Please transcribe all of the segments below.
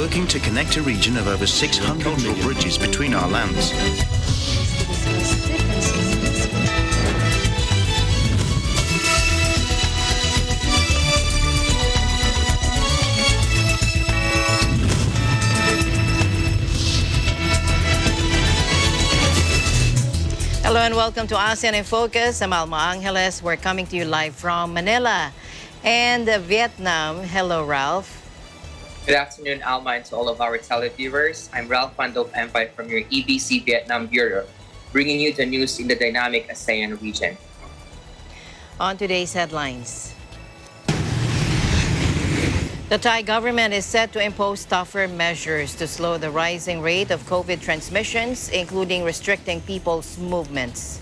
working to connect a region of over 600 cultural bridges between our lands. Hello and welcome to ASEAN in Focus. I'm Alma Angeles. We're coming to you live from Manila and Vietnam. Hello, Ralph. Good afternoon, Alma, and to all of our televiewers. I'm Ralph Pandop Empay from your EBC Vietnam Bureau, bringing you the news in the dynamic ASEAN region. On today's headlines. The Thai government is set to impose tougher measures to slow the rising rate of COVID transmissions, including restricting people's movements.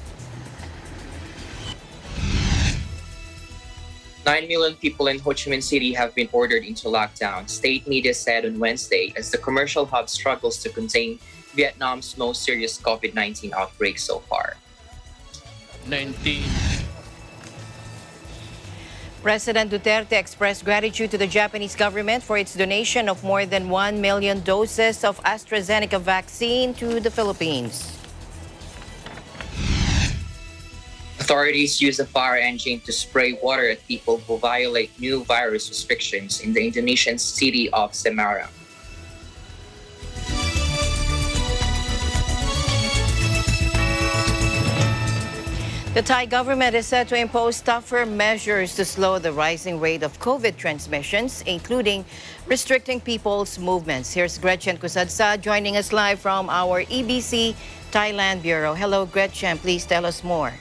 9 million people in Chi Minh City have been ordered into lockdown, state media said on Wednesday, as the commercial hub struggles to contain Vietnam's most serious COVID-19 outbreak so far. President Duterte expressed gratitude to the Japanese government for its donation of more than 1 million doses of AstraZeneca vaccine to the Philippines. Authorities use a fire engine to spray water at people who violate new virus restrictions in the Indonesian city of Semarang. The Thai government is set to impose tougher measures to slow the rising rate of COVID transmissions, including restricting people's movements. Here's Gretchen Kusadsa joining us live from our EBC Thailand Bureau. Hello, Gretchen. Please tell us more.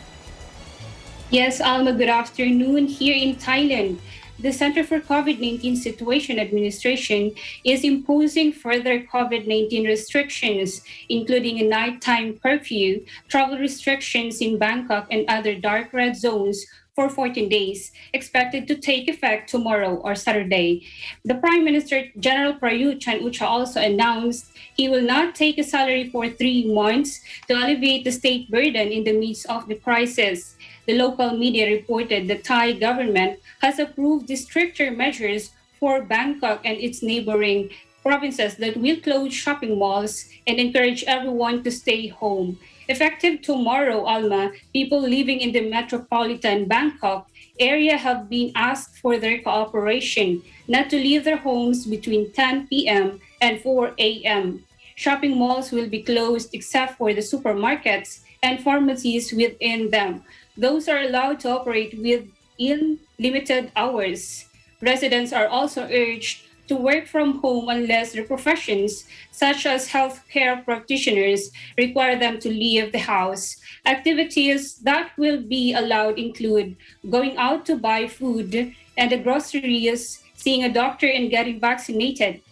Yes, Alma, good afternoon. Here in Thailand, the Center for COVID-19 Situation Administration is imposing further COVID-19 restrictions, including a nighttime curfew, travel restrictions in Bangkok and other dark red zones for 14 days, expected to take effect tomorrow or Saturday. The Prime Minister, General Prayut Chan-o-cha, also announced he will not take a salary for 3 months to alleviate the state burden in the midst of the crisis. The local media reported the Thai government has approved the stricter measures for Bangkok and its neighboring provinces that will close shopping malls and encourage everyone to stay home. Effective tomorrow, Alma, people living in the metropolitan Bangkok area have been asked for their cooperation not to leave their homes between 10 p.m. and 4 a.m. Shopping malls will be closed except for the supermarkets and pharmacies within them. Those are allowed to operate within limited hours. Residents are also urged to work from home unless their professions, such as healthcare practitioners, require them to leave the house. Activities that will be allowed include going out to buy food and the groceries, seeing a doctor, and getting vaccinated.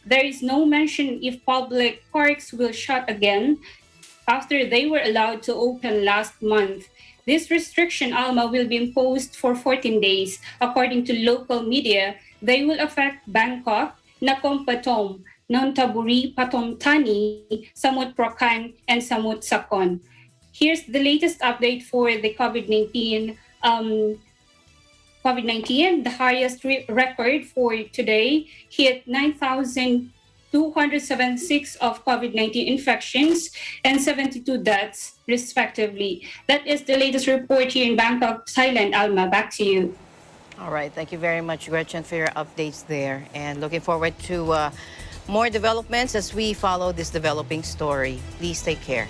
There is no mention if public parks will shut again after they were allowed to open last month. This restriction, Alma, will be imposed for 14 days. According to local media, they will affect Bangkok, Nakhon Pathom, Nonthaburi, Pathom Thani, Samut Prakan, and Samut Sakon. Here's the latest update for the COVID-19. The highest record for today hit 9,276 of COVID-19 infections and 72 deaths, respectively. That is the latest report here in Bangkok, Thailand. Alma, back to you. All right. Thank you very much, Gretchen, for your updates there. And looking forward to more developments as we follow this developing story. Please take care.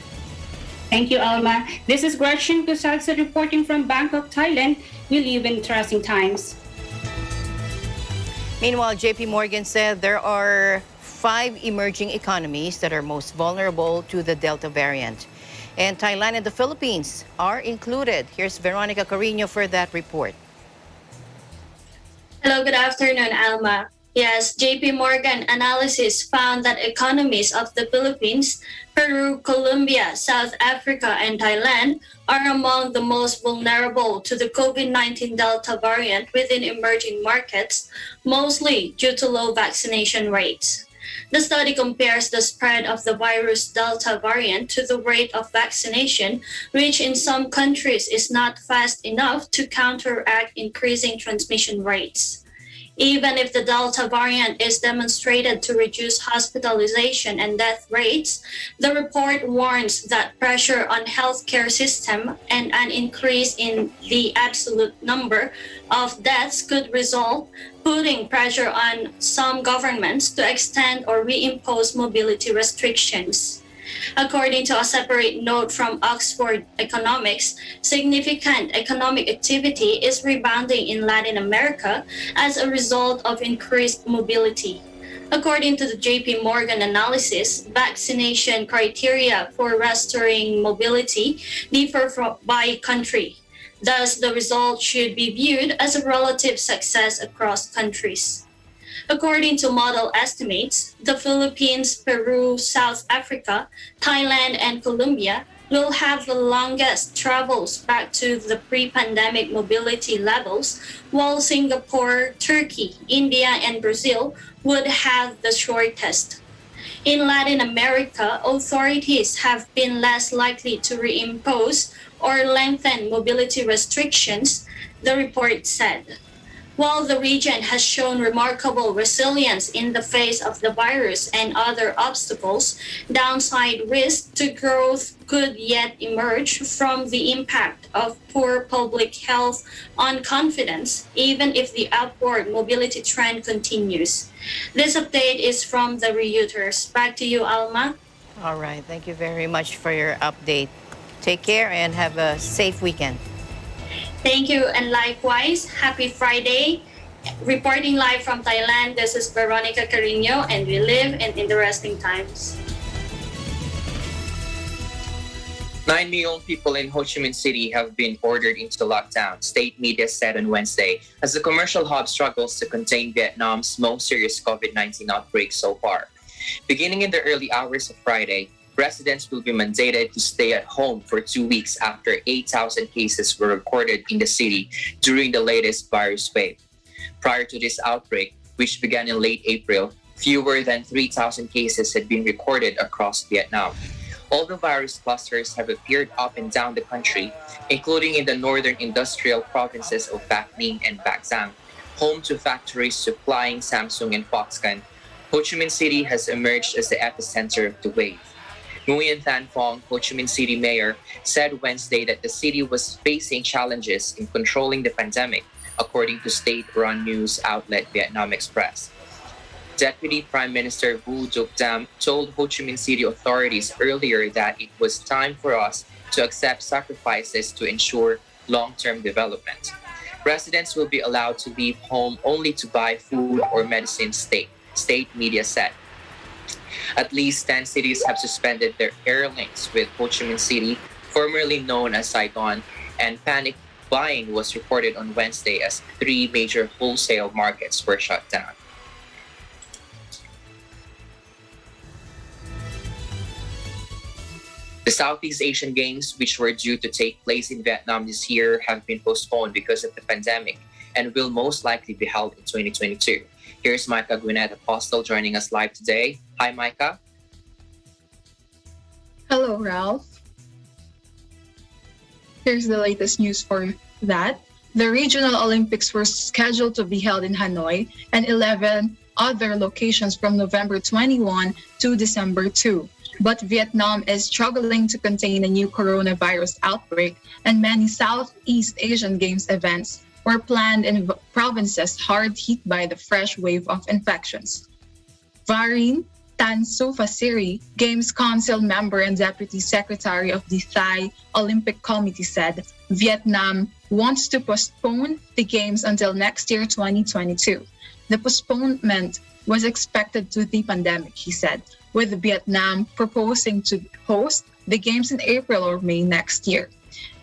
Thank you, Alma. This is Gretchen Kusadsa reporting from Bangkok, Thailand. We live in interesting times. Meanwhile, JP Morgan said there are 5 emerging economies that are most vulnerable to the Delta variant. And Thailand and the Philippines are included. Here's Veronica Carino for that report. Hello, good afternoon, Alma. Yes, JP Morgan analysis found that economies of the Philippines, Peru, Colombia, South Africa, and Thailand are among the most vulnerable to the COVID-19 Delta variant within emerging markets, mostly due to low vaccination rates. The study compares the spread of the virus Delta variant to the rate of vaccination, which in some countries is not fast enough to counteract increasing transmission rates. Even if the Delta variant is demonstrated to reduce hospitalization and death rates, the report warns that pressure on healthcare system and an increase in the absolute number of deaths could result, putting pressure on some governments to extend or reimpose mobility restrictions. According to a separate note from Oxford Economics, significant economic activity is rebounding in Latin America as a result of increased mobility. According to the JP Morgan analysis, vaccination criteria for restoring mobility differ by country. Thus, the result should be viewed as a relative success across countries. According to model estimates, the Philippines, Peru, South Africa, Thailand, and Colombia will have the longest travels back to the pre-pandemic mobility levels, while Singapore, Turkey, India, and Brazil would have the shortest. In Latin America, authorities have been less likely to reimpose or lengthen mobility restrictions, the report said. While the region has shown remarkable resilience in the face of the virus and other obstacles, downside risk to growth could yet emerge from the impact of poor public health on confidence, even if the upward mobility trend continues. This update is from the Reuters. Back to you, Alma. All right. Thank you very much for your update. Take care and have a safe weekend. Thank you, and likewise, happy Friday. Reporting live from Thailand, this is Veronica Carino, and we live in interesting times. 9 million people in Ho Chi Minh City have been ordered into lockdown, state media said on Wednesday, as the commercial hub struggles to contain Vietnam's most serious COVID-19 outbreak so far. Beginning in the early hours of Friday, residents will be mandated to stay at home for 2 weeks after 8,000 cases were recorded in the city during the latest virus wave. Prior to this outbreak, which began in late April, fewer than 3,000 cases had been recorded across Vietnam. All the virus clusters have appeared up and down the country, including in the northern industrial provinces of Bac Ninh and Bac Giang, home to factories supplying Samsung and Foxconn. Ho Chi Minh City has emerged as the epicenter of the wave. Nguyen Thanh Phong, Ho Chi Minh City mayor, said Wednesday that the city was facing challenges in controlling the pandemic, according to state-run news outlet Vietnam Express. Deputy Prime Minister Vu Duc Dam told Ho Chi Minh City authorities earlier that it was time for us to accept sacrifices to ensure long-term development. Residents will be allowed to leave home only to buy food or medicine, state media said. At least 10 cities have suspended their air links with Ho Chi Minh City, formerly known as Saigon, and panic buying was reported on Wednesday as 3 major wholesale markets were shut down. The Southeast Asian Games, which were due to take place in Vietnam this year, have been postponed because of the pandemic and will most likely be held in 2022. Here's Micah Gwinnett Apostle joining us live today. Hi, Micah. Hello, Ralph. Here's the latest news for that. The regional Olympics were scheduled to be held in Hanoi and 11 other locations from November 21 to December 2. But Vietnam is struggling to contain a new coronavirus outbreak, and many Southeast Asian Games events were planned in provinces hard hit by the fresh wave of infections. Varin Tansufasiri, Games Council member and Deputy Secretary of the Thai Olympic Committee, said Vietnam wants to postpone the Games until next year, 2022. The postponement was expected to the pandemic, he said, with Vietnam proposing to host the Games in April or May next year.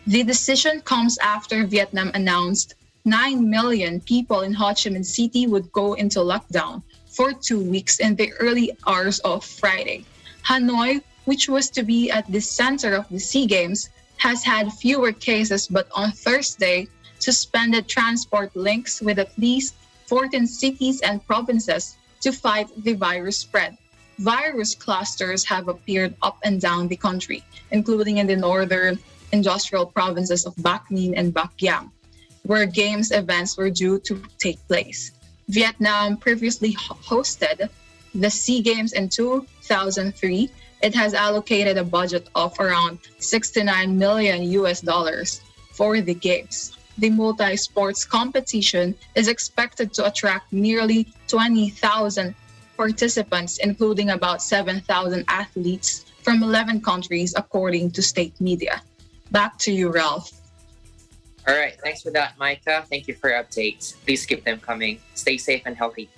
The decision comes after Vietnam announced 9 million people in Ho Chi Minh City would go into lockdown for 2 weeks in the early hours of Friday. Hanoi, which was to be at the center of the SEA Games, has had fewer cases, but on Thursday suspended transport links with at least 14 cities and provinces to fight the virus spread. Virus clusters have appeared up and down the country, including in the northern industrial provinces of Bac Ninh and Bac Giang, where Games events were due to take place. Vietnam previously hosted the SEA Games in 2003. It has allocated a budget of around 69 million US dollars for the Games. The multi-sports competition is expected to attract nearly 20,000 participants, including about 7,000 athletes from 11 countries, according to state media. Back to you, Ralph. All right, thanks for that, Micah. Thank you for your updates. Please keep them coming. Stay safe and healthy.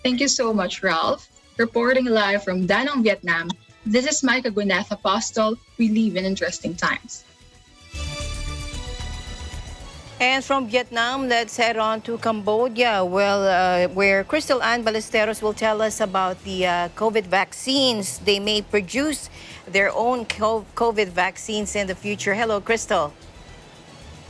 Thank you so much, Ralph. Reporting live from Da Nang, Vietnam, this is Micah Gwyneth Apostle. We live in interesting times. And from Vietnam, let's head on to Cambodia, where Crystal Ann Ballesteros will tell us about the COVID vaccines. They may produce their own COVID vaccines in the future. Hello, Crystal.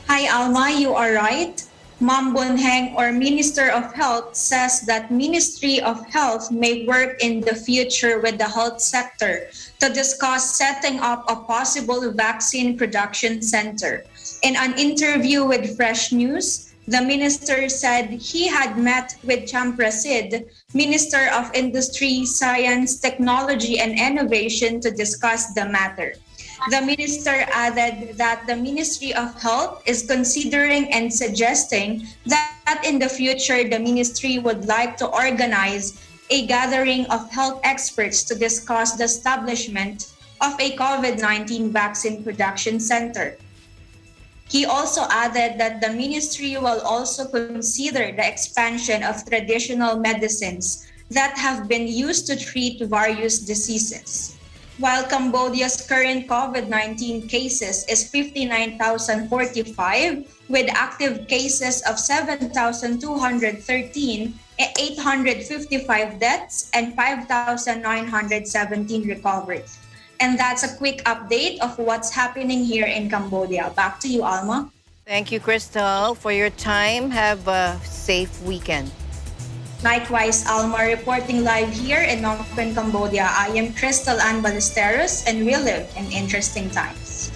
Hi, Alma, you are right. Mam Bun Heng, or Minister of Health, says that Ministry of Health may work in the future with the health sector to discuss setting up a possible vaccine production center. In an interview with Fresh News, the minister said he had met with Champrasid, Minister of Industry, Science, Technology and Innovation, to discuss the matter. The minister added that the Ministry of Health is considering and suggesting that in the future the ministry would like to organize a gathering of health experts to discuss the establishment of a COVID-19 vaccine production center. He also added that the ministry will also consider the expansion of traditional medicines that have been used to treat various diseases. While Cambodia's current COVID-19 cases is 59,045, with active cases of 7,213, 855 deaths, and 5,917 recovered. And that's a quick update of what's happening here in Cambodia. Back to you, Alma. Thank you, Crystal, for your time. Have a safe weekend. Likewise, Alma, reporting live here in Phnom Penh, Cambodia. I am Crystal Ann Ballesteros, and we live in interesting times.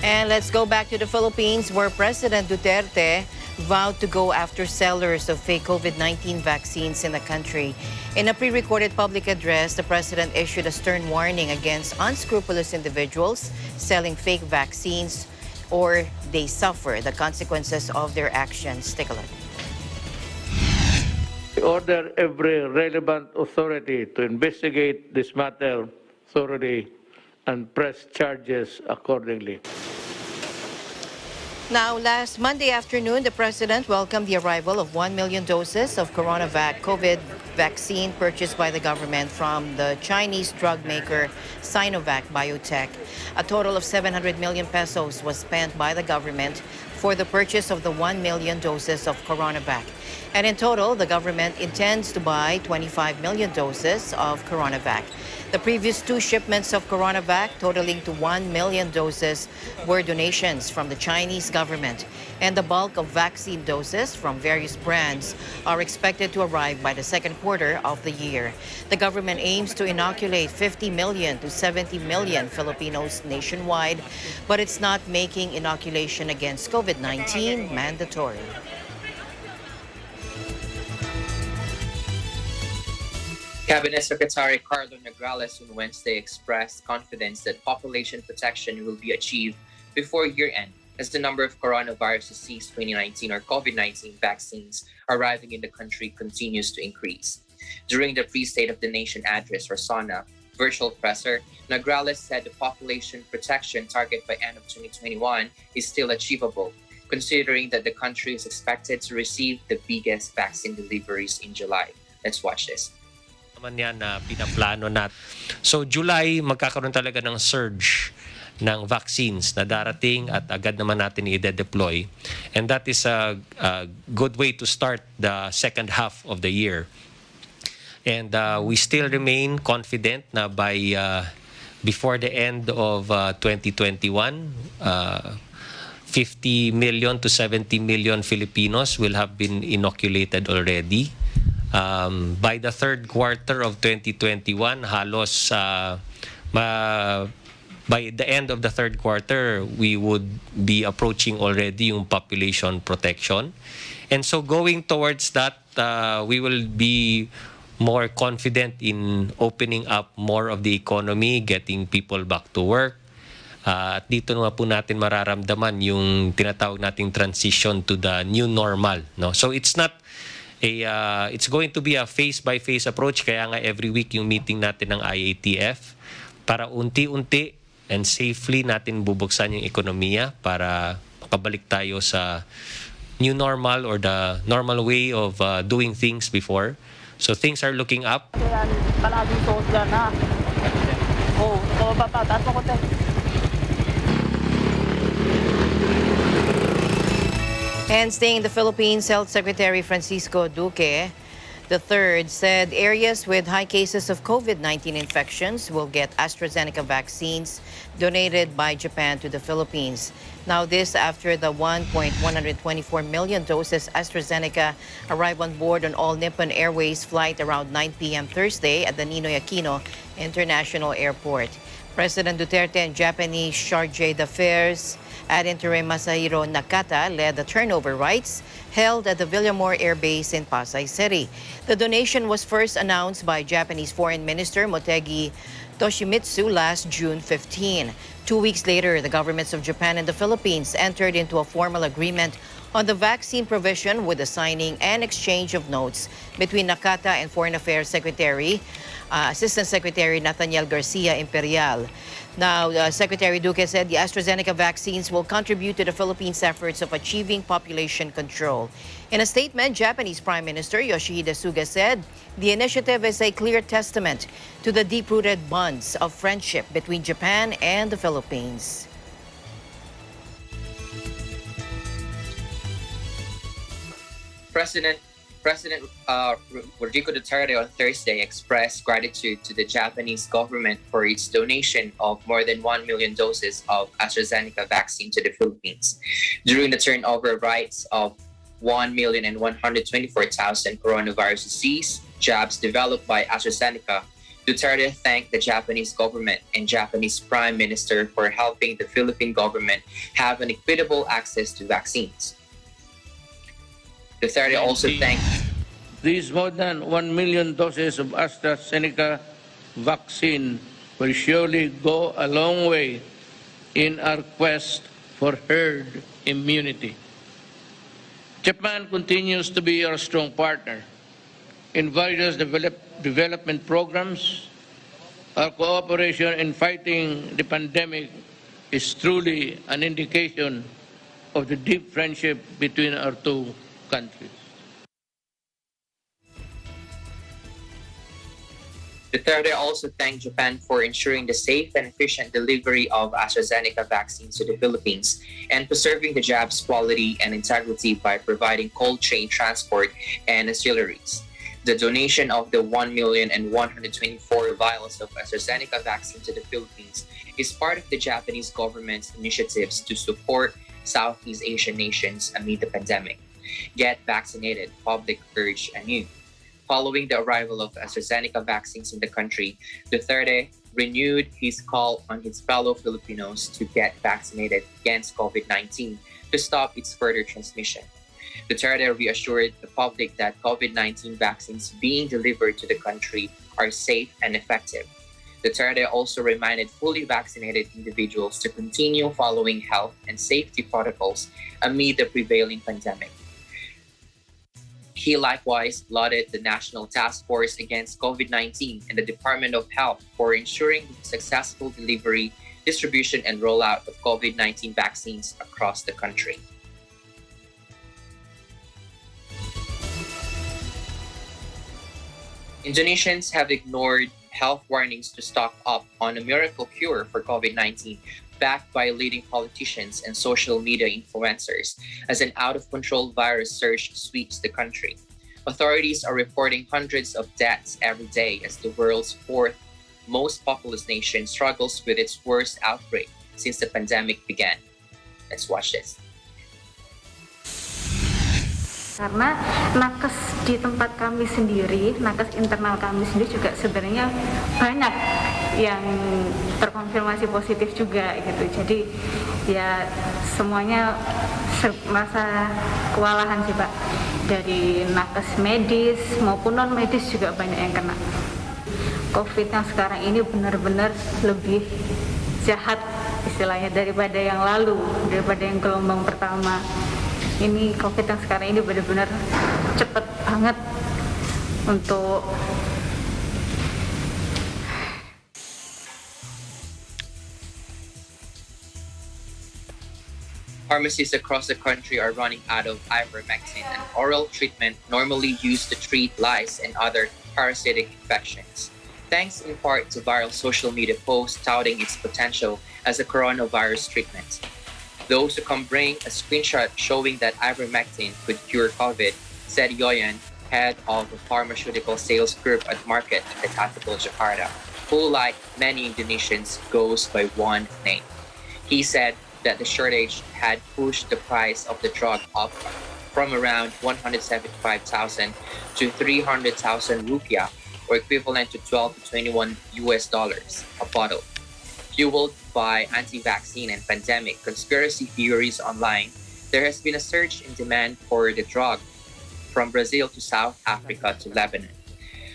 And let's go back to the Philippines, where President Duterte vowed to go after sellers of fake COVID-19 vaccines in the country. In a pre-recorded public address, the president issued a stern warning against unscrupulous individuals selling fake vaccines, or they suffer the consequences of their actions. Take a look. I order every relevant authority to investigate this matter thoroughly and press charges accordingly. Now, last Monday afternoon, the president welcomed the arrival of 1 million doses of CoronaVac COVID vaccine purchased by the government from the Chinese drug maker Sinovac Biotech. A total of 700 million pesos was spent by the government for the purchase of the 1 million doses of CoronaVac. And in total, the government intends to buy 25 million doses of CoronaVac. The previous two shipments of CoronaVac, totaling to 1 million doses, were donations from the Chinese government. And the bulk of vaccine doses from various brands are expected to arrive by the second quarter of the year. The government aims to inoculate 50 million to 70 million Filipinos nationwide, but it's not making inoculation against COVID-19 mandatory. Cabinet Secretary Carlo Nograles on Wednesday expressed confidence that population protection will be achieved before year-end as the number of coronavirus disease 2019 or COVID-19 vaccines arriving in the country continues to increase. During the pre-State of the Nation address, or SONA, virtual presser, Nograles said the population protection target by end of 2021 is still achievable, considering that the country is expected to receive the biggest vaccine deliveries in July. Let's watch this. Naman yan na pinaplano natin. So July, magkakaroon talaga ng surge ng vaccines na darating at agad naman natin i-deploy. And that is a good way to start the second half of the year. And we still remain confident na by before the end of 2021, 50 million to 70 million Filipinos will have been inoculated already. By the third quarter of 2021, halos by the end of the third quarter, we would be approaching already yung population protection. And so going towards that, we will be more confident in opening up more of the economy, getting people back to work. At dito naman po natin mararamdaman yung tinatawag nating transition to the new normal. No? So it's not it's going to be a phase-by-phase approach. Kaya nga every week yung meeting natin ng IATF para unti-unti and safely natin bubuksan yung ekonomiya para makabalik tayo sa new normal or the normal way of doing things before. So things are looking up. And staying in the Philippines, Health Secretary Francisco Duque III said areas with high cases of COVID-19 infections will get AstraZeneca vaccines donated by Japan to the Philippines. Now this after the 1.124 million doses AstraZeneca arrived on board an All Nippon Airways flight around 9 p.m. Thursday at the Ninoy Aquino International Airport. President Duterte and Japanese chargé d'affaires ad interim Masahiro Nakata led the turnover rites held at the Villamor Air Base in Pasay City. The donation was first announced by Japanese Foreign Minister Motegi Toshimitsu last June 15. 2 weeks later, the governments of Japan and the Philippines entered into a formal agreement on the vaccine provision with the signing and exchange of notes between Nakata and Foreign Affairs Assistant Secretary Nathaniel Garcia Imperial. Now, Secretary Duque said the AstraZeneca vaccines will contribute to the Philippines' efforts of achieving population control. In a statement, Japanese Prime Minister Yoshihide Suga said the initiative is a clear testament to the deep-rooted bonds of friendship between Japan and the Philippines. President Rodrigo Duterte on Thursday expressed gratitude to the Japanese government for its donation of more than 1 million doses of AstraZeneca vaccine to the Philippines. During the turnover rites of 1,124,000 coronavirus disease jabs developed by AstraZeneca, Duterte thanked the Japanese government and Japanese Prime Minister for helping the Philippine government have an equitable access to vaccines. Duterte also thanked these more than 1 million doses of AstraZeneca vaccine will surely go a long way in our quest for herd immunity. Japan continues to be our strong partner in various development programs. Our cooperation in fighting the pandemic is truly an indication of the deep friendship between our two countries. Duterte also thanked Japan for ensuring the safe and efficient delivery of AstraZeneca vaccines to the Philippines and preserving the jab's quality and integrity by providing cold chain transport and ancillaries. The donation of the 1,124 vials of AstraZeneca vaccine to the Philippines is part of the Japanese government's initiatives to support Southeast Asian nations amid the pandemic. Get vaccinated, public urge anew. Following the arrival of AstraZeneca vaccines in the country, Duterte renewed his call on his fellow Filipinos to get vaccinated against COVID-19 to stop its further transmission. Duterte reassured the public that COVID-19 vaccines being delivered to the country are safe and effective. Duterte also reminded fully vaccinated individuals to continue following health and safety protocols amid the prevailing pandemic. He likewise lauded the National Task Force Against COVID-19 and the Department of Health for ensuring the successful delivery, distribution, and rollout of COVID-19 vaccines across the country. Indonesians have ignored health warnings to stock up on a miracle cure for COVID-19, backed by leading politicians and social media influencers, as an out-of-control virus surge sweeps the country. Authorities are reporting hundreds of deaths every day as the world's fourth most populous nation struggles with its worst outbreak since the pandemic began. Let's watch this. Karena nakes di tempat kami sendiri, nakes internal kami sendiri juga sebenarnya banyak yang terkonfirmasi positif juga gitu. Jadi ya semuanya merasa kewalahan sih Pak. Dari nakes medis maupun non medis juga banyak yang kena. COVID yang sekarang ini benar-benar lebih jahat istilahnya daripada yang lalu, daripada yang gelombang pertama. Ini COVID yang sekarang ini benar-benar cepet banget untuk Pharmacies across the country are running out of ivermectin, an oral treatment normally used to treat lice and other parasitic infections, thanks in part to viral social media posts touting its potential as a coronavirus treatment. Those who can bring a screenshot showing that ivermectin could cure COVID, said Yoyan, head of the pharmaceutical sales group at Market in the capital Jakarta, who, like many Indonesians, goes by one name. He said that the shortage had pushed the price of the drug up from around 175,000 to 300,000 rupiah, or equivalent to 12 to 21 US dollars a bottle. Fueled by anti-vaccine and pandemic conspiracy theories online, there has been a surge in demand for the drug from Brazil to South Africa to Lebanon.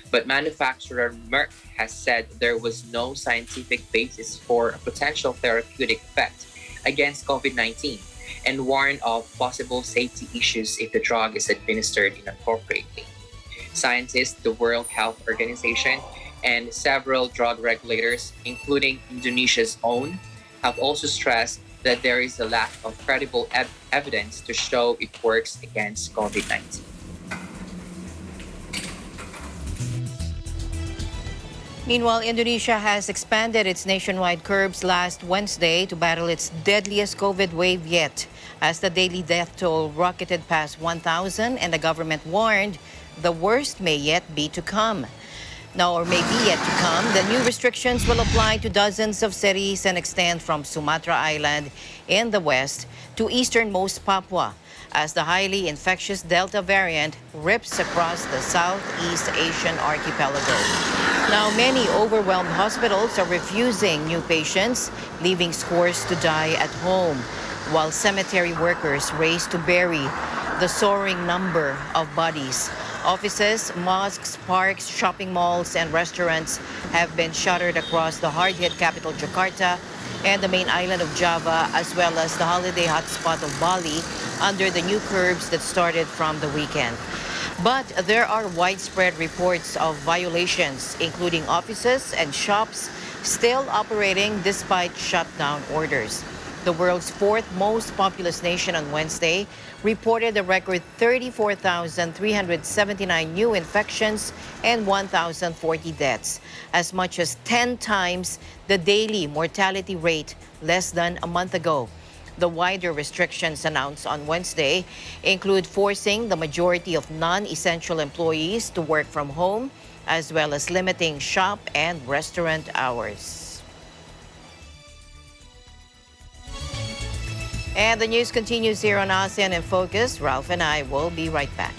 But manufacturer Merck has said there was no scientific basis for a potential therapeutic effect against COVID-19 and warned of possible safety issues if the drug is administered inappropriately. Scientists, the World Health Organization, and several drug regulators, including Indonesia's own, have also stressed that there is a lack of credible evidence to show it works against COVID-19. Meanwhile, Indonesia has expanded its nationwide curbs last Wednesday to battle its deadliest COVID wave yet, as the daily death toll rocketed past 1,000 and the government warned the worst may yet be to come. Now, or may be yet to come, the new restrictions will apply to dozens of cities and extend from Sumatra Island in the west to easternmost Papua, as the highly infectious Delta variant rips across the Southeast Asian archipelago. Now, many overwhelmed hospitals are refusing new patients, leaving scores to die at home, while cemetery workers race to bury the soaring number of bodies. Offices, mosques, parks, shopping malls, and restaurants have been shuttered across the hard-hit capital Jakarta and the main island of Java, as well as the holiday hotspot of Bali, under the new curbs that started from the weekend. But there are widespread reports of violations, including offices and shops still operating despite shutdown orders. The world's fourth most populous nation on Wednesday reported a record 34,379 new infections and 1,040 deaths, as much as 10 times the daily mortality rate less than a month ago. The wider restrictions announced on Wednesday include forcing the majority of non-essential employees to work from home, as well as limiting shop and restaurant hours. And the news continues here on ASEAN in Focus. Ralph and I will be right back.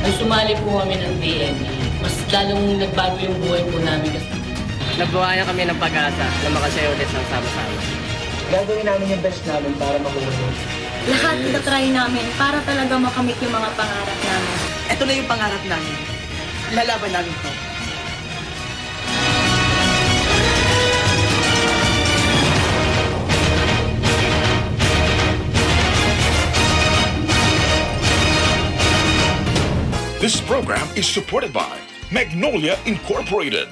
Nung sumali po kami ng PME, mas lalong nagbago yung buhay po namin. Nagbuhayan kami ng pag-asa na makasaya ulit ng sama-sama. Gagawin namin yung best namin para makuha. Lahat itatry namin para talaga makamit yung mga pangarap namin. Ito na yung pangarap namin. Lalaban namin to. This program is supported by Magnolia Incorporated.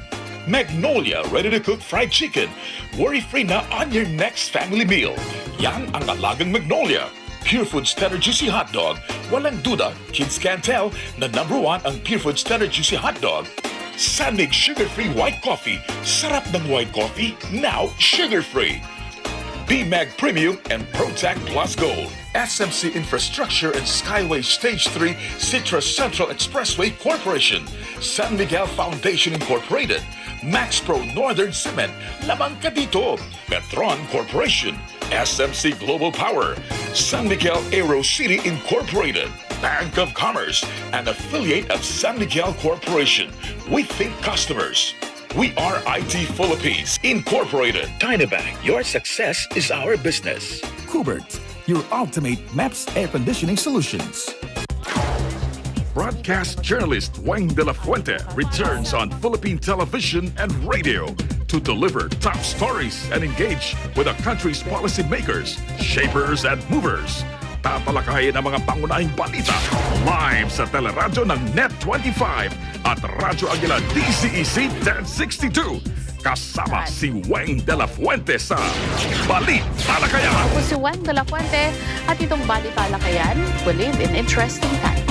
Magnolia ready-to-cook fried chicken. Worry-free na on your next family meal. Yan ang alagang Magnolia. Pure Foods Tender Juicy Hot Dog. Walang duda, kids can tell na #1 ang Pure Foods Tender Juicy Hot Dog. Sandig Sugar-Free White Coffee. Sarap ng white coffee, now sugar-free. BMAG Premium and ProTac Plus Gold. SMC Infrastructure and Skyway Stage 3 Citrus Central Expressway Corporation. San Miguel Foundation Incorporated. Max Pro Northern Cement. Lamang ka dito. Petron Corporation. SMC Global Power. San Miguel Aero City Incorporated. Bank of Commerce, an affiliate of San Miguel Corporation. We think customers. We are IT Philippines Incorporated. Dynabank, your success is our business. Kubert, your ultimate maps air conditioning solutions. Broadcast journalist Wayne De La Fuente returns on Philippine television and radio to deliver top stories and engage with the country's policymakers, shapers, and movers. Tatalakayin ang mga pangunahing balita live sa teleradyo ng Net25 at Radyo Aguila DCEC 1062. Kasama si Wayne De La Fuente sa Balitalakayan. Ako si Wayne De La Fuente at itong Balitalakayan, we live in interesting times.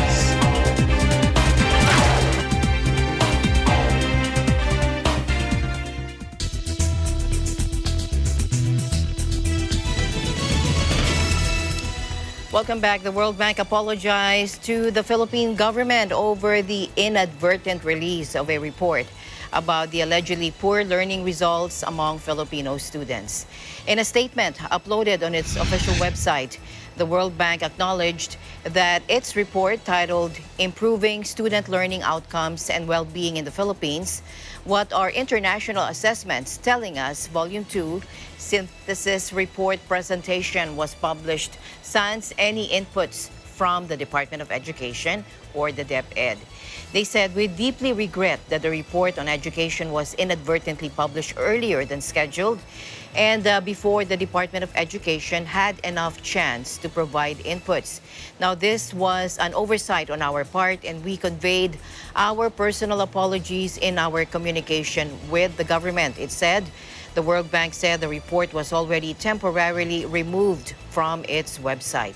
Welcome back. The World Bank apologized to the Philippine government over the inadvertent release of a report about the allegedly poor learning results among Filipino students. In a statement uploaded on its official website, the World Bank acknowledged that its report titled Improving Student Learning Outcomes and Well-Being in the Philippines, What Are International Assessments Telling Us, Volume 2, Synthesis Report Presentation was published sans any inputs from the Department of Education or the DepEd. They said, we deeply regret that the report on education was inadvertently published earlier than scheduled and before the Department of Education had enough chance to provide inputs. Now, this was an oversight on our part, and we conveyed our personal apologies in our communication with the government, it said. The World Bank said the report was already temporarily removed from its website.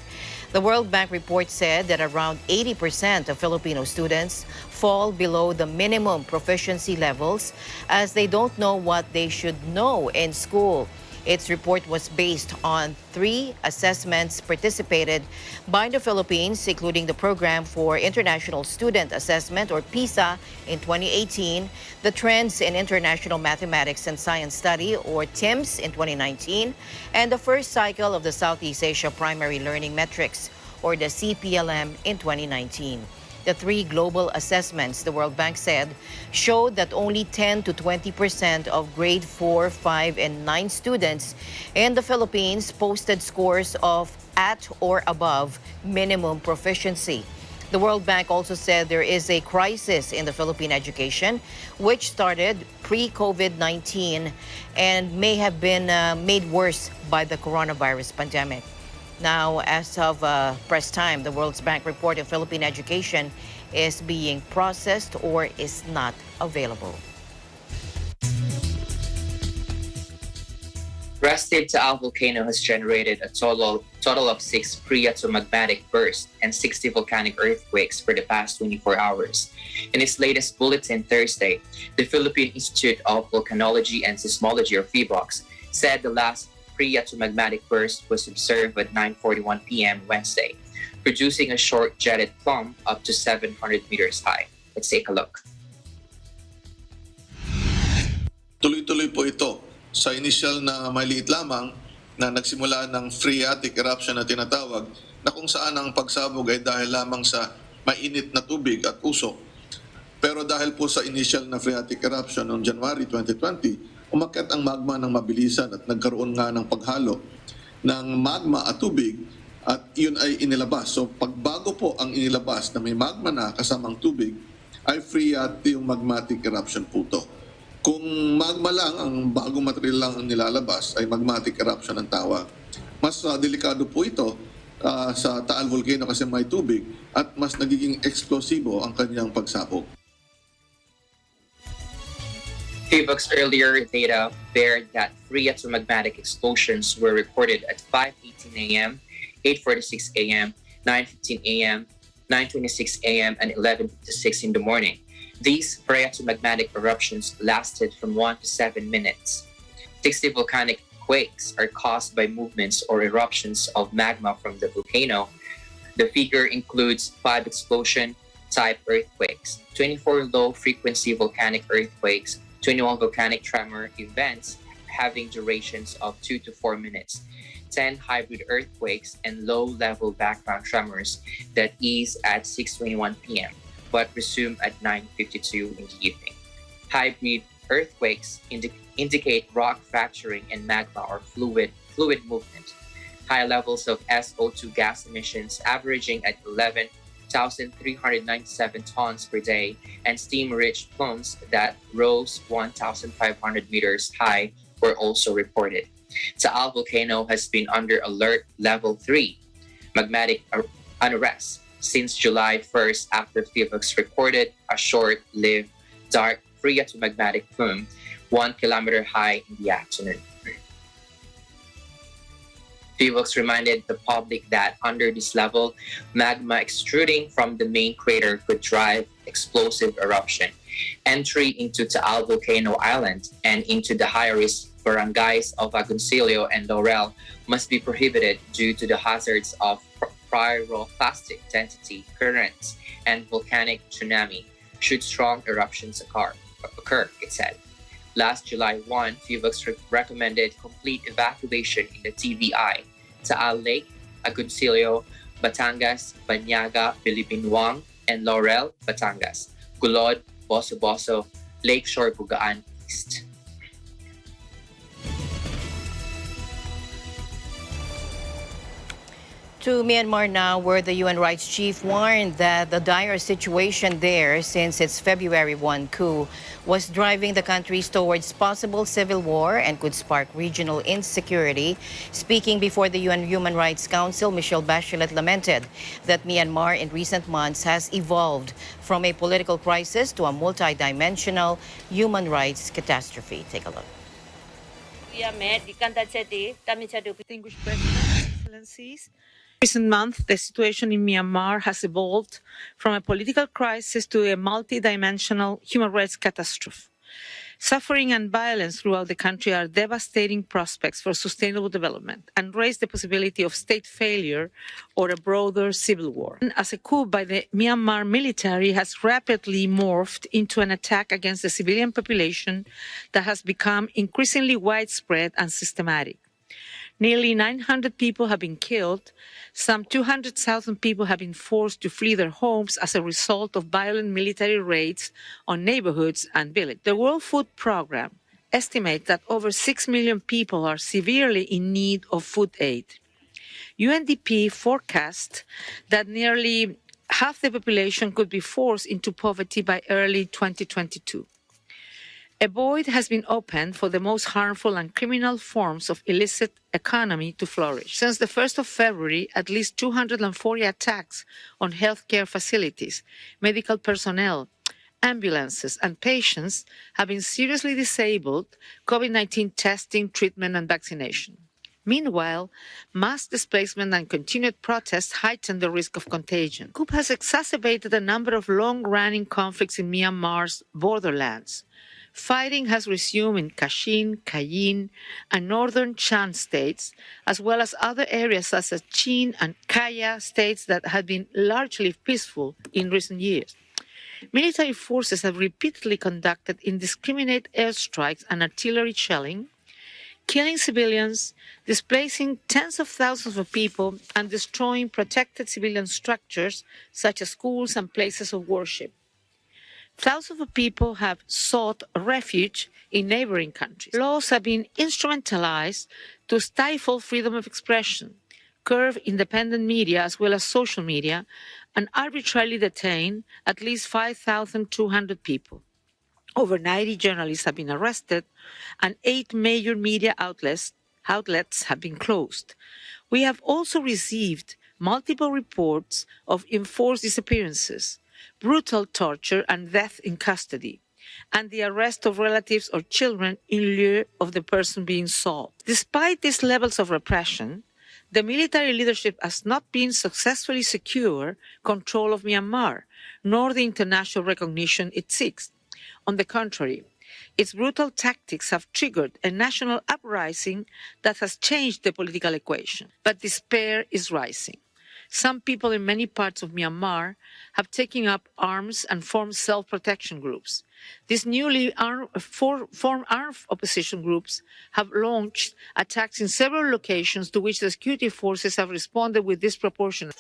The World Bank report said that around 80% of Filipino students fall below the minimum proficiency levels as they don't know what they should know in school. Its report was based on 3 assessments participated by the Philippines, including the Program for International Student Assessment, or PISA, in 2018, the Trends in International Mathematics and Science Study, or TIMSS, in 2019, and the first cycle of the Southeast Asia Primary Learning Metrics, or the CPLM, in 2019. The 3 global assessments, the World Bank said, showed that only 10 to 20% of grade 4, 5, and 9 students in the Philippines posted scores of at or above minimum proficiency. The World Bank also said there is a crisis in the Philippine education, which started pre-COVID-19 and may have been made worse by the coronavirus pandemic. Now, as of press time, the World Bank report of Philippine education is being processed or is not available. Restive Taal volcano has generated a total of 6 pre-magmatic bursts and 60 volcanic earthquakes for the past 24 hours. In its latest bulletin Thursday, the Philippine Institute of Volcanology and Seismology, or PHIVOLCS, said the last pre-magmatic burst was observed at 9:41 p.m. Wednesday, producing a short jetted plumb up to 700 meters high. Let's take a look. Tuloy-tuloy po ito sa initial na maliit lamang na nagsimula ng phreatic eruption na tinatawag, na kung saan ang pagsabog ay dahil lamang sa mainit na tubig at usok. Pero dahil po sa initial na phreatic eruption noong January 2020, umakyat ang magma ng mabilisan at nagkaroon nga ng paghalo ng magma at tubig at yun ay inilabas. So pagbago po ang inilabas na may magma na kasamang tubig, ay phreatic magmatic eruption po ito. Kung magma lang, ang bagong material lang ang nilalabas, ay magmatic eruption ang tawag. Mas delikado po ito sa Taal volcano kasi may tubig at mas nagiging eksplosibo ang kanyang pagsabog. PHIVOLCS earlier data bared that 3 magmatic explosions were recorded at 5:18 a.m., 8:46 a.m., 9:15 a.m., 9:26 a.m., and 11:56 in the morning. These magmatic eruptions lasted from 1 to 7 minutes. 60 volcanic quakes are caused by movements or eruptions of magma from the volcano. The figure includes 5 explosion-type earthquakes, 24 low-frequency volcanic earthquakes, 21 volcanic tremor events having durations of 2 to 4 minutes, 10 hybrid earthquakes, and low-level background tremors that ease at 6:21 p.m. but resume at 9:52 in the evening. Hybrid earthquakes indicate rock fracturing and magma or fluid movement. High levels of SO2 gas emissions averaging at 11,397 tons per day and steam-rich plumes that rose 1,500 meters high were also reported. Taal volcano has been under alert level 3, magmatic unrest, since July 1st after PHIVOX recorded a short-lived dark phreatomagmatic plume 1 kilometer high in the afternoon. PHIVOX reminded the public that under this level, magma extruding from the main crater could drive explosive eruption. Entry into Taal Volcano Island and into the high-risk barangays of Agoncillo and Laurel must be prohibited due to the hazards of pyroclastic density, currents, and volcanic tsunami should strong eruptions occur, it said. Last July 1, PHIVOX recommended complete evacuation in the TVI, Taal Lake, Agoncillo, Batangas, Banyaga, Bilibinwang, and Laurel, Batangas, Gulod, Boso-Boso, Lakeshore, Bugaan, East. To Myanmar now, where the UN rights chief warned that the dire situation there since its February 1 coup was driving the countries towards possible civil war and could spark regional insecurity. Speaking before the UN Human Rights Council, Michelle Bachelet lamented that Myanmar in recent months has evolved from a political crisis to a multidimensional human rights catastrophe. Take a look. Distinguished President, Excellencies. Recent month, the situation in Myanmar has evolved from a political crisis to a multidimensional human rights catastrophe. Suffering and violence throughout the country are devastating prospects for sustainable development and raise the possibility of state failure or a broader civil war. As a coup by the Myanmar military has rapidly morphed into an attack against the civilian population that has become increasingly widespread and systematic. Nearly 900 people have been killed. Some 200,000 people have been forced to flee their homes as a result of violent military raids on neighborhoods and villages. The World Food Programme estimates that over 6 million people are severely in need of food aid. UNDP forecasts that nearly half the population could be forced into poverty by early 2022. A void has been opened for the most harmful and criminal forms of illicit economy to flourish. Since the 1st of February, at least 240 attacks on healthcare facilities, medical personnel, ambulances, and patients have been seriously disabled COVID-19 testing, treatment, and vaccination. Meanwhile, mass displacement and continued protests heighten the risk of contagion. The coup has exacerbated a number of long-running conflicts in Myanmar's borderlands. Fighting has resumed in Kachin, Kayin, and northern Shan states, as well as other areas such as Chin and Kaya states that had been largely peaceful in recent years. Military forces have repeatedly conducted indiscriminate airstrikes and artillery shelling, killing civilians, displacing tens of thousands of people, and destroying protected civilian structures such as schools and places of worship. Thousands of people have sought refuge in neighboring countries. Laws have been instrumentalized to stifle freedom of expression, curb independent media as well as social media, and arbitrarily detain at least 5,200 people. Over 90 journalists have been arrested, and 8 major media outlets have been closed. We have also received multiple reports of enforced disappearances, brutal torture and death in custody, and the arrest of relatives or children in lieu of the person being sought. Despite these levels of repression, the military leadership has not been successfully secure control of Myanmar, nor the international recognition it seeks. On the contrary, Its brutal tactics have triggered a national uprising that has changed the political equation. But despair is rising. Some people in many parts of Myanmar have taken up arms and formed self-protection groups. These newly formed armed opposition groups have launched attacks in several locations to which the security forces have responded with disproportionate.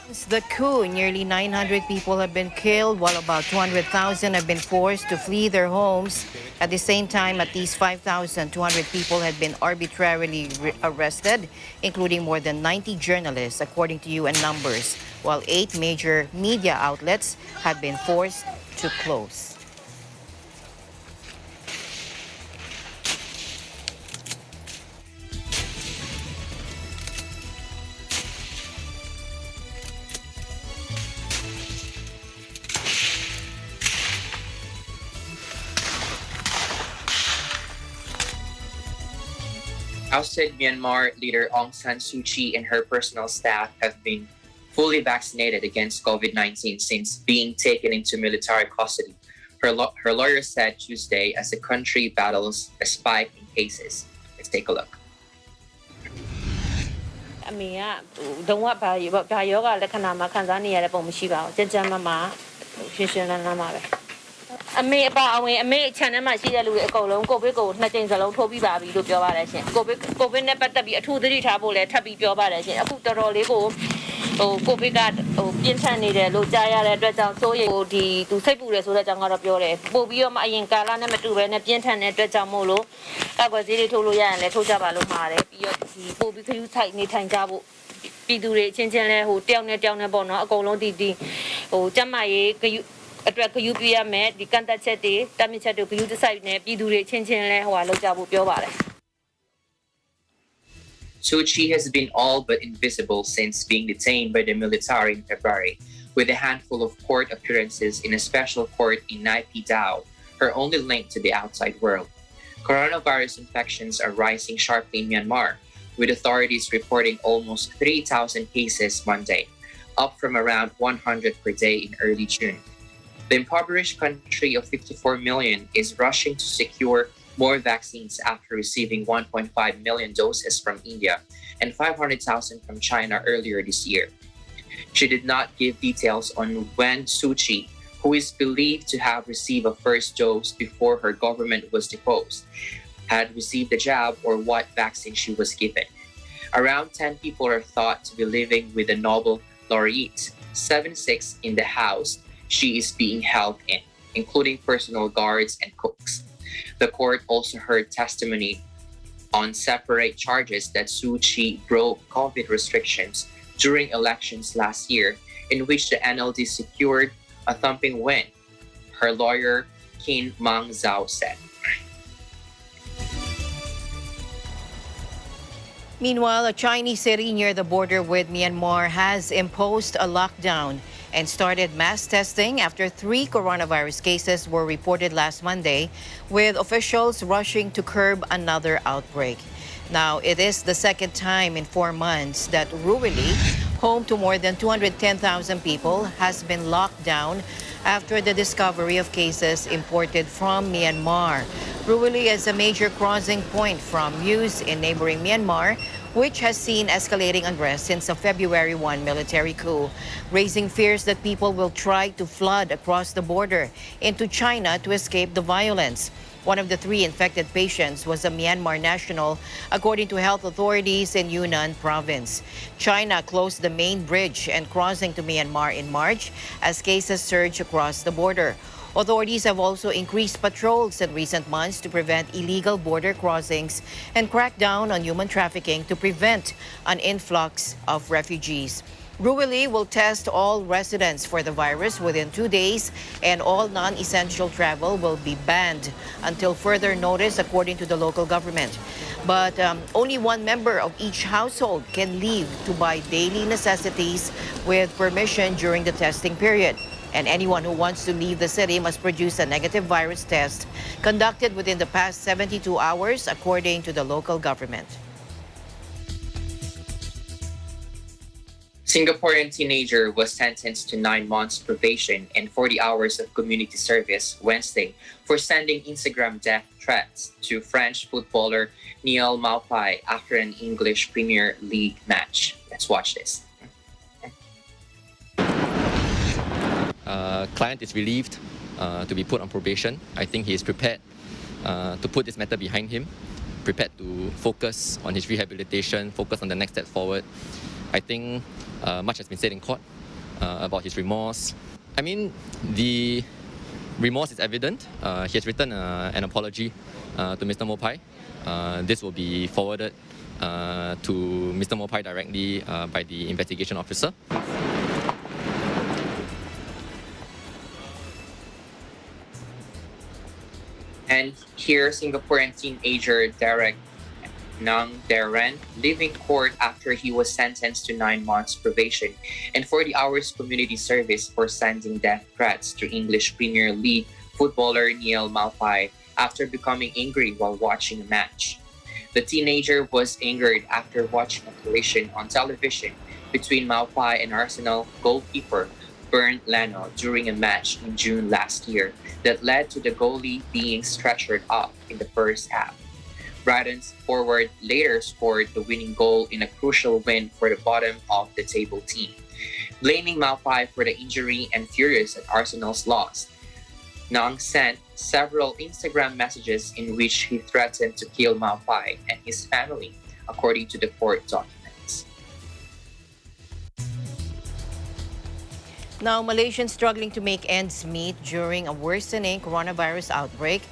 Since the coup, nearly 900 people have been killed, while about 200,000 have been forced to flee their homes. At the same time, at least 5,200 people had been arbitrarily arrested, including more than 90 journalists, according to UN numbers, while 8 major media outlets had been forced to close. Ousted Myanmar leader Aung San Suu Kyi and her personal staff have been fully vaccinated against COVID-19 since being taken into military custody, her lawyer said Tuesday as the country battles a spike in cases. Let's take a look. အမေကလုံးဝဘာယောဂလက္ခဏာမှခံစားနေရတဲ့ပုံမရှိပါဘူး။ကြမ်းမှာရှင်းရှင်းလင်းလင်းပါပဲ။အမေအပါအဝင်အမေအချန်ထဲမှာရှိတဲ့လူတွေအကုန်လုံးကိုဗစ်ကို2ကြိမ်စလုံးထိုးပြီးပါပြီလို့ပြောပါတယ်ရှင်။ကိုဗစ်နဲ့ပတ်သက်ပြီးအထူးသတိထားဖို့လည်းထပ်ပြီးပြောပါတယ်ရှင်။အခုတော်တော်လေးကိုကိုဗစ်ကပြင်းထန်နေတယ်လို့ကြားရတဲ့အတွက်ကြောင့်စိုးရိမ်ဒီသူစိတ်ပူတယ်ဆိုတဲ့အကြောင်းကတော့ပြောတယ်။ပို့ပြီးတော့မှအရင်ကာလနဲ့မတူဘဲနဲ့ပြင်းထန်တဲ့အတွက်ကြောင့်မို့လို့ကာကွယ်ဆေးတွေထိုးလို့ရရင်လည်းထိုးကြပါလို့မှာတယ်။ပြီးတော့ဒီပို့ပြီးခရူးထိုက်နေထိုင်ကြဖို့ပြည်သူတွေအချင်းချင်းလဲတယောက်နဲ့ပေါ့နော်အကုန်လုံးဒီကျန်းမာရေးအတွက်ခရူးပြရမယ်ဒီကန်တက်ချက်တွေတမင်ချက်တွေခရူးတစိုက်နဲ့ပြည်သူတွေအချင်းချင်းလဲလောက်ကြဖို့ပြောပါတယ် Suu Kyi has been all but invisible since being detained by the military in February, with a handful of court appearances in a special court in Taal, her only link to the outside world. Coronavirus infections are rising sharply in Myanmar, with authorities reporting almost 3,000 cases Monday, up from around 100 per day in early June. The impoverished country of 54 million is rushing to secure more vaccines after receiving 1.5 million doses from India and 500,000 from China earlier this year. She did not give details on when Suu Kyi, who is believed to have received a first dose before her government was deposed, had received the jab or what vaccine she was given. Around 10 people are thought to be living with the Nobel laureate, 76 in the house she is being held in, including personal guards and cooks. The court also heard testimony on separate charges that Suu Kyi broke COVID restrictions during elections last year, in which the NLD secured a thumping win, her lawyer Kin Mang Zhao said. Meanwhile, a Chinese city near the border with Myanmar has imposed a lockdown and started mass testing after 3 coronavirus cases were reported last Monday, with officials rushing to curb another outbreak. Now, it is the second time in 4 months that Ruwili, home to more than 210,000 people, has been locked down after the discovery of cases imported from Myanmar. Ruwili is a major crossing point from Muse in neighboring Myanmar, which has seen escalating unrest since a February 1 military coup, raising fears that people will try to flood across the border into China to escape the violence. One of the 3 infected patients was a Myanmar national, according to health authorities in Yunnan province. China closed the main bridge and crossing to Myanmar in March as cases surge across the border. Authorities have also increased patrols in recent months to prevent illegal border crossings and crack down on human trafficking to prevent an influx of refugees. Ruwili will test all residents for the virus within 2 days, and all non-essential travel will be banned until further notice, according to the local government. But only 1 member of each household can leave to buy daily necessities with permission during the testing period. And anyone who wants to leave the city must produce a negative virus test conducted within the past 72 hours, according to the local government. Singaporean teenager was sentenced to 9 months probation and 40 hours of community service Wednesday for sending Instagram death threats to French footballer Neil Maupay after an English Premier League match. Let's watch this. Client is relieved to be put on probation. I think he is prepared to put this matter behind him, prepared to focus on his rehabilitation, focus on the next step forward. I think much has been said in court about his remorse. I mean, the remorse is evident. He has written an apology to Mr. Maupay. This will be forwarded to Mr. Maupay directly by the investigation officer. And here, Singaporean teenager Derek Nang Daren leaving court after he was sentenced to 9 months probation and 40 hours community service for sending death threats to English Premier League footballer Neil Maupay after becoming angry while watching a match. The teenager was angered after watching a collision on television between Maupay and Arsenal goalkeeper Bernd Leno during a match in June last year that led to the goalie being stretchered up in the first half. Brighton's forward later scored the winning goal in a crucial win for the bottom of the table team. Blaming Maupay for the injury and furious at Arsenal's loss, Nang sent several Instagram messages in which he threatened to kill Maupay and his family, according to the court documents. Now, Malaysians struggling to make ends meet during a worsening coronavirus outbreak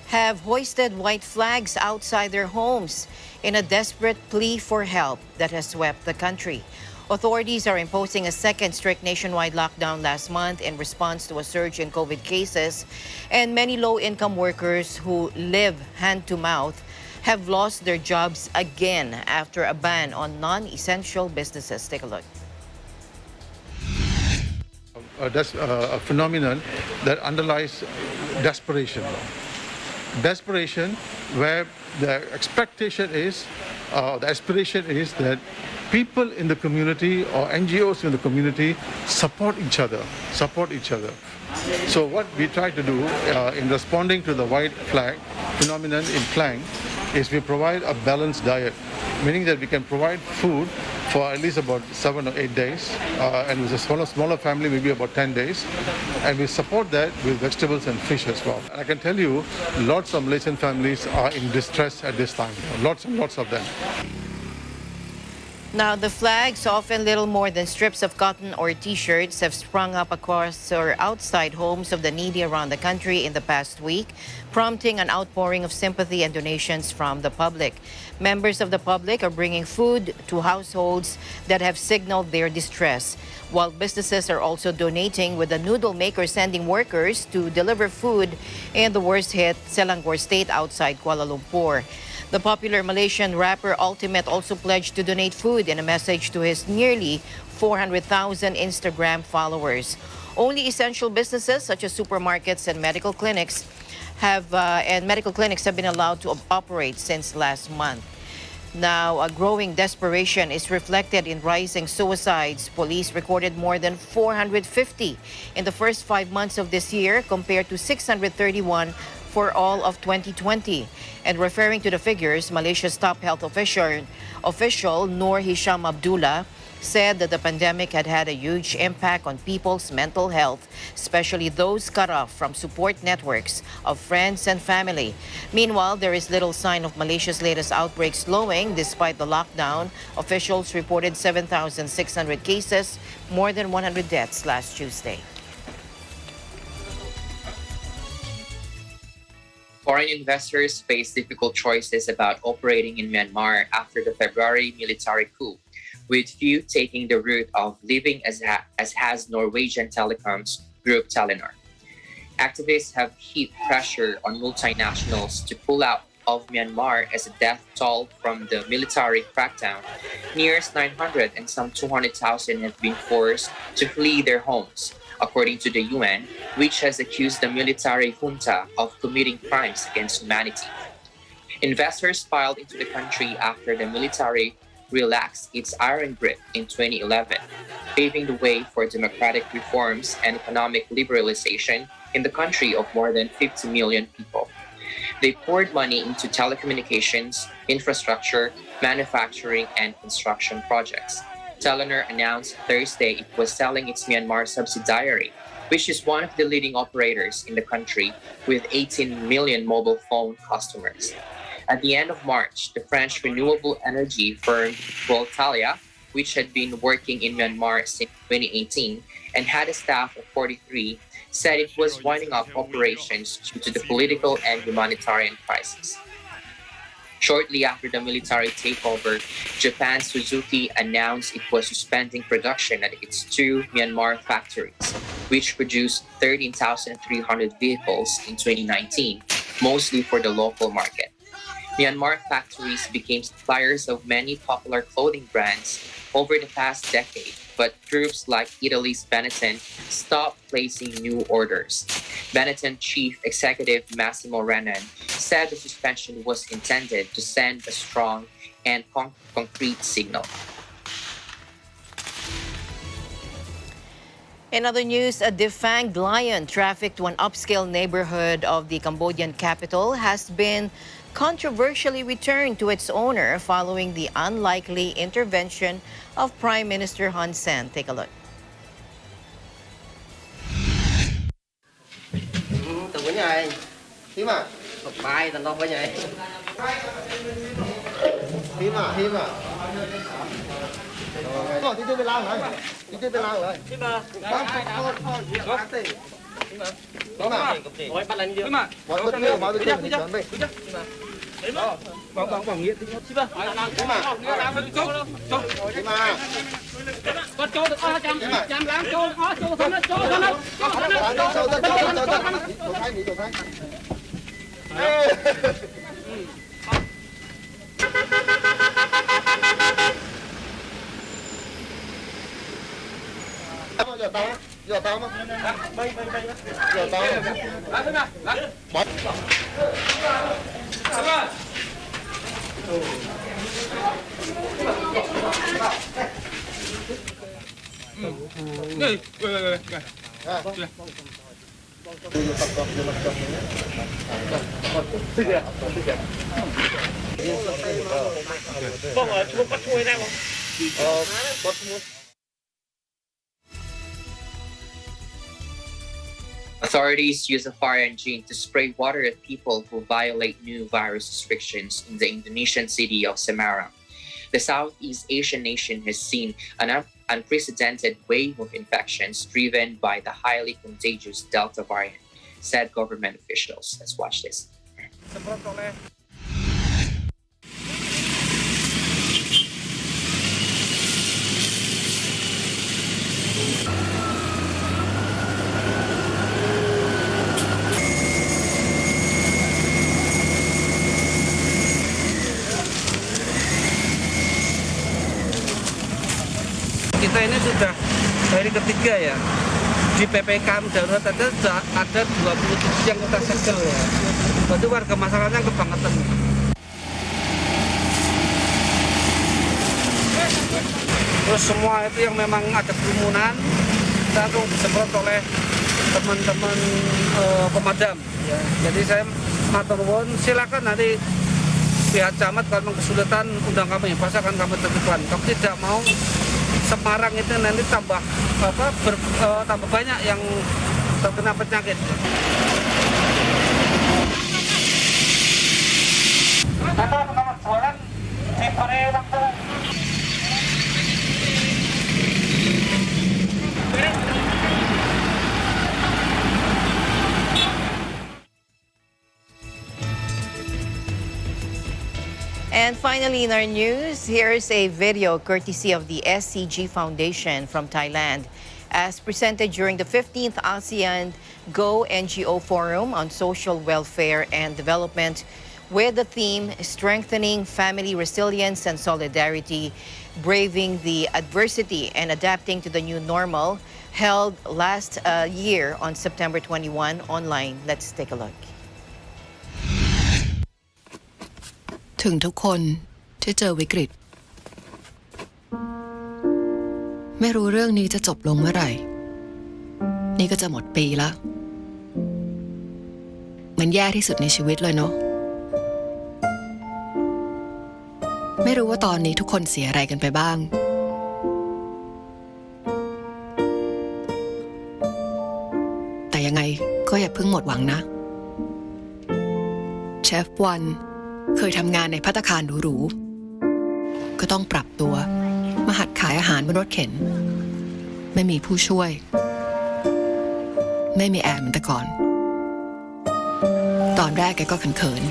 have hoisted white flags outside their homes in a desperate plea for help that has swept the country. Authorities are imposing a second strict nationwide lockdown last month in response to a surge in COVID cases, and many low-income workers who live hand-to-mouth have lost their jobs again after a ban on non-essential businesses. Take a look. That's a phenomenon that underlies desperation. Desperation where the expectation is, the aspiration is that people in the community or NGOs in the community support each other. So what we try to do in responding to the white flag phenomenon in Klang is we provide a balanced diet, meaning that we can provide food for at least about 7 or 8 days, and with a smaller family, maybe about 10 days. And we support that with vegetables and fish as well. And I can tell you, lots of Malaysian families are in distress at this time. Lots and lots of them. Now, the flags, often little more than strips of cotton or T-shirts, have sprung up across or outside homes of the needy around the country in the past week, prompting an outpouring of sympathy and donations from the public. Members of the public are bringing food to households that have signaled their distress, while businesses are also donating, with the noodle maker sending workers to deliver food in the worst-hit Selangor state outside Kuala Lumpur. The popular Malaysian rapper Ultimate also pledged to donate food in a message to his nearly 400,000 Instagram followers. Only essential businesses such as supermarkets and medical clinics have been allowed to operate since last month. Now, a growing desperation is reflected in rising suicides. Police recorded more than 450 in the first 5 months of this year, compared to 631 for all of 2020. And referring to the figures, Malaysia's top health official Nur Hisham Abdullah said that the pandemic had had a huge impact on people's mental health, especially those cut off from support networks of friends and family. Meanwhile, there is little sign of Malaysia's latest outbreak slowing despite the lockdown. Officials reported 7,600 cases, more than 100 deaths last Tuesday. Foreign investors face difficult choices about operating in Myanmar after the February military coup, with few taking the route of leaving as has Norwegian telecoms group Telenor. Activists have heaped pressure on multinationals to pull out of Myanmar as a death toll from the military crackdown nears 900 and some 200,000 have been forced to flee their homes, according to the UN, which has accused the military junta of committing crimes against humanity. Investors filed into the country after the military relaxed its iron grip in 2011, paving the way for democratic reforms and economic liberalization in the country of more than 50 million people. They poured money into telecommunications, infrastructure, manufacturing, and construction projects. Telenor announced Thursday it was selling its Myanmar subsidiary, which is one of the leading operators in the country with 18 million mobile phone customers. At the end of March, the French renewable energy firm Voltalia, which had been working in Myanmar since 2018 and had a staff of 43, said it was winding up operations due to the political and humanitarian crisis. Shortly after the military takeover, Japan's Suzuki announced it was suspending production at its two Myanmar factories, which produced 13,300 vehicles in 2019, mostly for the local market. Myanmar factories became suppliers of many popular clothing brands over the past decade, but groups like Italy's Benetton stopped placing new orders. Benetton Chief Executive Massimo Renan said the suspension was intended to send a strong and concrete signal. In other news, a defanged lion trafficked to an upscale neighborhood of the Cambodian capital has been controversially returned to its owner following the unlikely intervention of Prime Minister Hun Sen. Take a look. Authorities use a fire engine to spray water at people who violate new virus restrictions in the Indonesian city of Semarang. The Southeast Asian nation has seen an unprecedented wave of infections driven by the highly contagious Delta variant, said government officials. Let's watch this. Kita ini sudah hari ketiga ya, di PPKM darurat aja ada 27 yang kita segel ya. Berarti warga masyarakatnya kebangetan. Terus semua itu yang memang ada kerumunan, kita langsung disemprot oleh teman-teman pemadam. Ya. Jadi saya matur nuwun, silakan nanti pihak camat kalau kesulitan undang kami, pasti akan kami tertibkan. Kalau tidak mau, Semarang itu nanti tambah banyak yang terkena penyakit. And finally, in our news, here's a video courtesy of the SCG Foundation from Thailand, as presented during the 15th ASEAN Go NGO Forum on Social Welfare and Development, with the theme Strengthening Family Resilience and Solidarity, Braving the Adversity and Adapting to the New Normal, held last year on September 21 online. Let's take a look. ถึงทุกคนที่เจอวิกฤต ไม่รู้เรื่องนี้จะจบลงเมื่อไหร่นี่ก็จะหมดปีแล้วมันแย่ที่สุดในชีวิตเลยเนาะไม่รู้ว่าตอนนี้ทุกคนเสียอะไรกันไปบ้างแต่ยังไงก็อย่าเพิ่งหมดหวังนะเชฟวันเคยทำงานในภัตตาคารหรูๆก็ต้องปรับตัวมาหัดขายอาหารบนรถเข็นไม่มีผู้ช่วยไม่มีแอร์เหมือนแต่ก่อนตอนแรกแกก็เขิน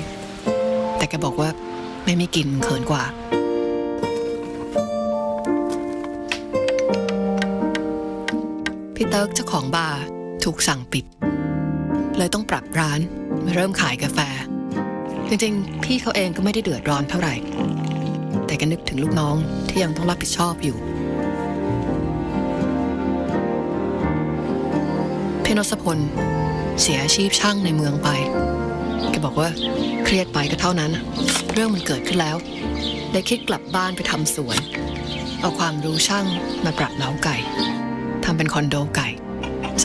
ๆแต่แกบอกว่าไม่มีกินเขินกว่าพี่เติร์กเจ้าของบาร์ถูกสั่งปิดเลยต้องปรับร้านมาเริ่มขายกาแฟจริงๆพี่เขาเองก็ไม่ได้เดือดร้อนเท่าไหร่แต่ก็นึกถึงลูกน้องที่ยังต้องรับผิดชอบอยู่พี่นศพลเสียอาชีพช่างในเมืองไปแกบอกว่าเครียดไปก็เท่านั้นเรื่องมันเกิดขึ้นแล้วเลยคิดกลับบ้านไปทำสวนเอาความรู้ช่างมาปรับเล้าไก่ทำเป็นคอนโดไก่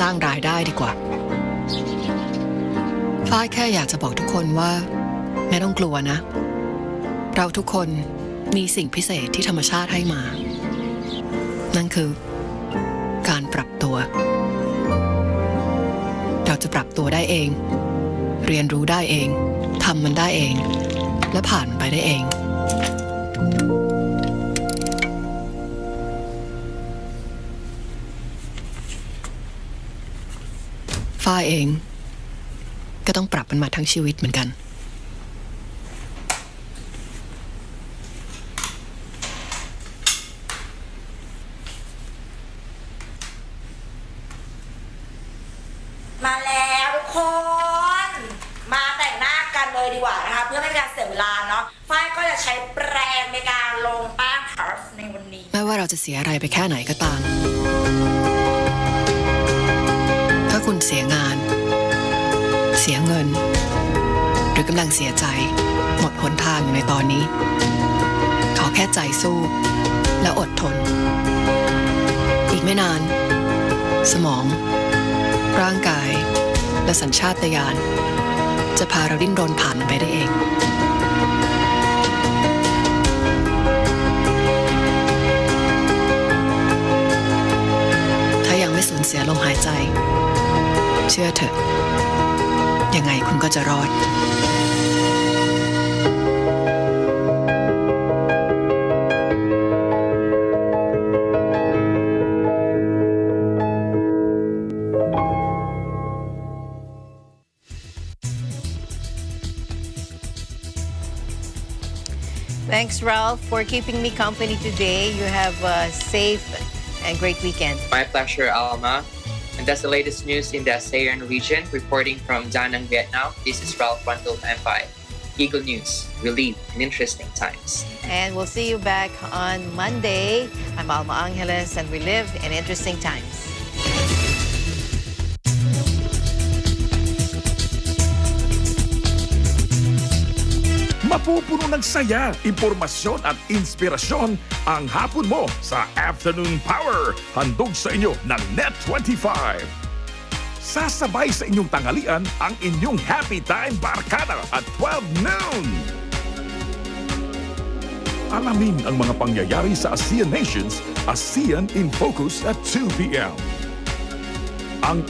สร้างรายได้ดีกว่าฝ้ายแค่อยากจะบอกทุกคนว่าไม่ต้องกลัวนะเราทุกคนมีสิ่งพิเศษที่ธรรมชาติให้มานั่นคือการปรับตัวเราจะปรับตัวได้เองเรียนรู้ได้เองทำมันได้เองและผ่านมันไปได้เองฝ้ายเองก็ต้องปรับมันมาทั้งชีวิตเหมือนกันมาแล้วทุกคนมาแต่งหน้ากันเลยดีกว่านะคะเพื่อไม่ให้การเสียเวลาเนาะฝ้ายก็จะใช้แปรงในการลงแป้งพาร์ฟในวันนี้ไม่ว่าเราจะเสียอะไรไปแค่ไหนก็ตามถ้าคุณเสียงานเสียเงินหรือกำลังเสียใจหมดหนทางอยู่ในตอนนี้ขอแค่ใจสู้และอดทนอีกไม่นานสมองร่างกายและสัญชาตญาณจะพาเราดิ้นรนผ่านมันไปได้เองถ้ายังไม่สูญเสียลมหายใจเชื่อเถอะยังไงคุณก็จะรอดThanks, Ralph, for keeping me company today. You have a safe and great weekend. My pleasure, Alma. And that's the latest news in the ASEAN region. Reporting from Da Nang, Vietnam, this is Ralph Rundle Empire. Eagle News. We live in interesting times. And we'll see you back on Monday. I'm Alma Angeles, and we live in interesting times. Mapupuno ng saya, impormasyon at inspirasyon ang hapon mo sa Afternoon Power. Handog sa inyo ng Net25. Sasabay sa inyong tanghalian ang inyong Happy Time Barkada at 12 noon. Alamin ang mga pangyayari sa ASEAN nations, ASEAN in Focus at 2 p.m. Ang